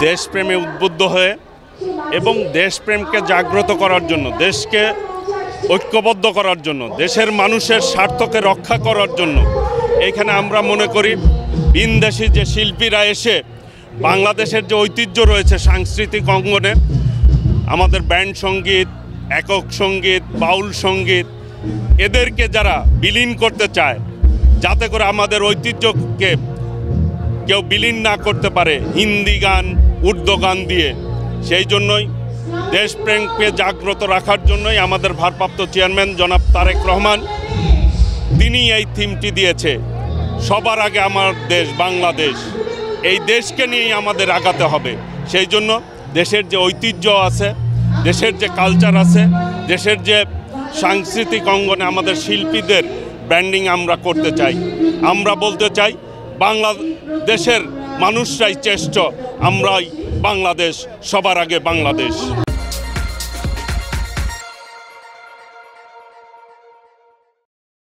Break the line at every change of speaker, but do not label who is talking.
দেশপ্রেমে উদ্বুদ্ধ হয়ে এবং দেশপ্রেমকে জাগ্রত করার জন্য, দেশকে ঐক্যবদ্ধ করার জন্য, দেশের মানুষের স্বার্থকে রক্ষা করার জন্য এখানে আমরা মনে করি ভিনদেশি যে শিল্পীরা এসে বাংলাদেশের যে ঐতিহ্য রয়েছে সাংস্কৃতিক অঙ্গনে, আমাদের ব্যান্ড সঙ্গীত, একক সঙ্গীত, বাউল সঙ্গীত, এদেরকে যারা বিলীন করতে চায়, যাতে করে আমাদের ঐতিহ্যকে কেউ বিলীন না করতে পারে হিন্দি গান, উর্দু গান দিয়ে, সেই জন্যই দেশপ্রেমকে জাগ্রত রাখার জন্যই আমাদের ভারপ্রাপ্ত চেয়ারম্যান জনাব তারেক রহমান তিনি এই থিমটি দিয়েছে, সবার আগে আমার দেশ বাংলাদেশ। এই দেশকে নিয়েই আমাদের আগাতে হবে। সেই জন্য দেশের যে ঐতিহ্য আছে, দেশের যে কালচার আছে, দেশের যে সাংস্কৃতিক অঙ্গনে আমাদের শিল্পীদের ব্র্যান্ডিং আমরা করতে চাই। আমরা বলতে চাই বাংলাদেশের মানুষরাই শ্রেষ্ঠ, আমরাই বাংলাদেশ, সবার আগে বাংলাদেশ।